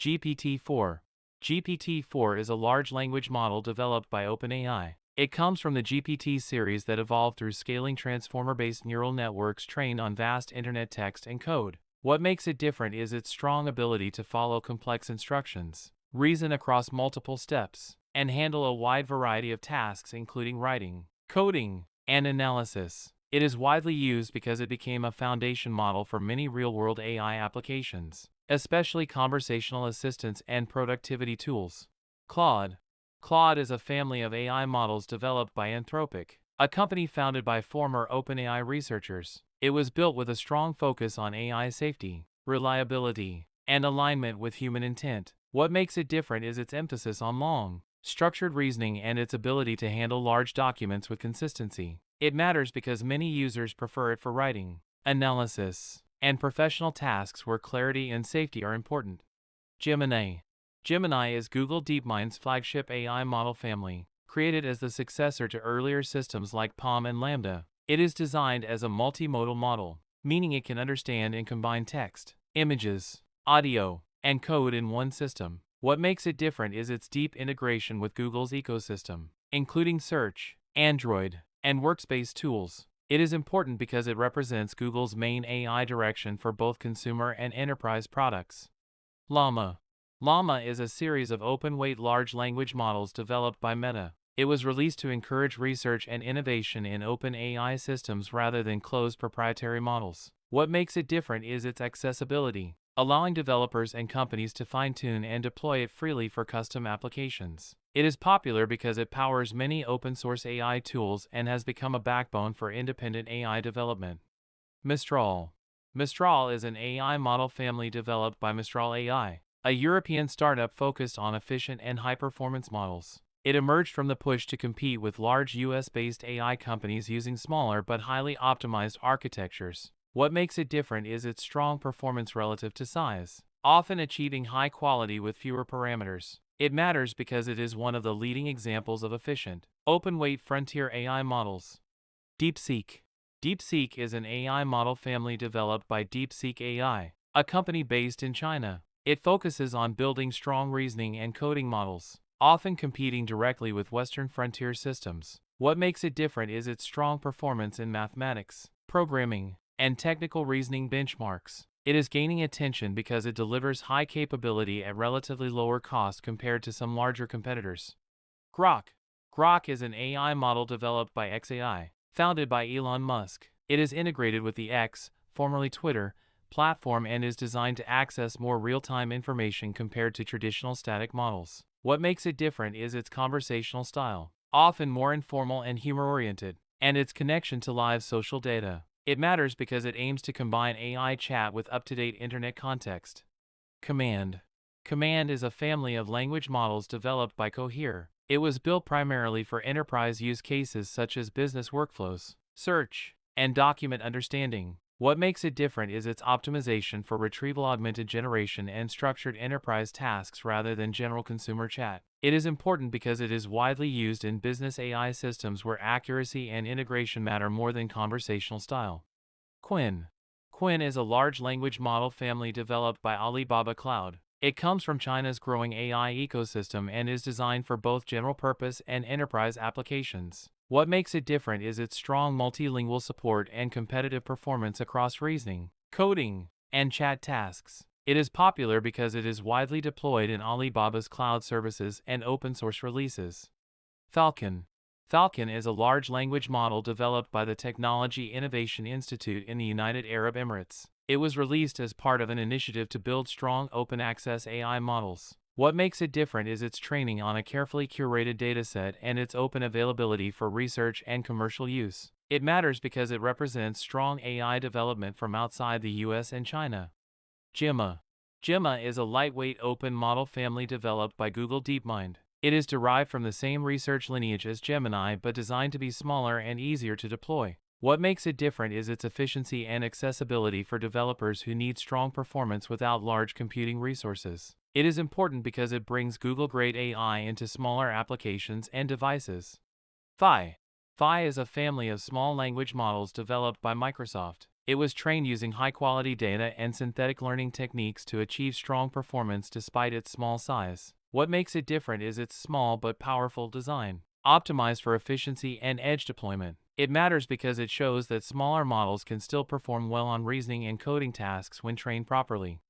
GPT-4. GPT-4 is a large language model developed by OpenAI. It comes from the GPT series that evolved through scaling transformer-based neural networks trained on vast internet text and code. What makes it different is its strong ability to follow complex instructions, reason across multiple steps, and handle a wide variety of tasks including writing, coding, and analysis. It is widely used because it became a foundation model for many real-world AI applications, especially conversational assistants and productivity tools. Claude. Claude is a family of AI models developed by Anthropic, a company founded by former OpenAI researchers. It was built with a strong focus on AI safety, reliability, and alignment with human intent. What makes it different is its emphasis on long, structured reasoning and its ability to handle large documents with consistency. It matters because many users prefer it for writing, analysis, and professional tasks where clarity and safety are important. Gemini. Gemini is Google DeepMind's flagship AI model family, created as the successor to earlier systems like PaLM and Lambda. It is designed as a multimodal model, meaning it can understand and combine text, images, audio, and code in one system. What makes it different is its deep integration with Google's ecosystem, including Search, Android, and Workspace tools. It is important because it represents Google's main AI direction for both consumer and enterprise products. Llama. Llama is a series of open-weight large language models developed by Meta. It was released to encourage research and innovation in open AI systems rather than closed proprietary models. What makes it different is its accessibility, allowing developers and companies to fine-tune and deploy it freely for custom applications. It is popular because it powers many open-source AI tools and has become a backbone for independent AI development. Mistral. Mistral is an AI model family developed by Mistral AI, a European startup focused on efficient and high-performance models. It emerged from the push to compete with large US-based AI companies using smaller but highly optimized architectures. What makes it different is its strong performance relative to size, often achieving high quality with fewer parameters. It matters because it is one of the leading examples of efficient, open-weight frontier AI models. DeepSeek. DeepSeek is an AI model family developed by DeepSeek AI, a company based in China. It focuses on building strong reasoning and coding models, often competing directly with Western frontier systems. What makes it different is its strong performance in mathematics, programming, and technical reasoning benchmarks. It is gaining attention because it delivers high capability at relatively lower cost compared to some larger competitors. Grok. Grok is an AI model developed by xAI, founded by Elon Musk. It is integrated with the X, formerly Twitter, platform and is designed to access more real-time information compared to traditional static models. What makes it different is its conversational style, often more informal and humor-oriented, and its connection to live social data. It matters because it aims to combine AI chat with up-to-date internet context. Command. Command is a family of language models developed by Cohere. It was built primarily for enterprise use cases such as business workflows, search, and document understanding. What makes it different is its optimization for retrieval-augmented generation and structured enterprise tasks rather than general consumer chat. It is important because it is widely used in business AI systems where accuracy and integration matter more than conversational style. Qwen. Qwen is a large language model family developed by Alibaba Cloud. It comes from China's growing AI ecosystem and is designed for both general-purpose and enterprise applications. What makes it different is its strong multilingual support and competitive performance across reasoning, coding, and chat tasks. It is popular because it is widely deployed in Alibaba's cloud services and open-source releases. Falcon. Falcon is a large language model developed by the Technology Innovation Institute in the United Arab Emirates. It was released as part of an initiative to build strong open-access AI models. What makes it different is its training on a carefully curated dataset and its open availability for research and commercial use. It matters because it represents strong AI development from outside the US and China. Gemma. Gemma is a lightweight open model family developed by Google DeepMind. It is derived from the same research lineage as Gemini but designed to be smaller and easier to deploy. What makes it different is its efficiency and accessibility for developers who need strong performance without large computing resources. It is important because it brings Google-grade AI into smaller applications and devices. Phi. Phi is a family of small language models developed by Microsoft. It was trained using high-quality data and synthetic learning techniques to achieve strong performance despite its small size. What makes it different is its small but powerful design, optimized for efficiency and edge deployment. It matters because it shows that smaller models can still perform well on reasoning and coding tasks when trained properly.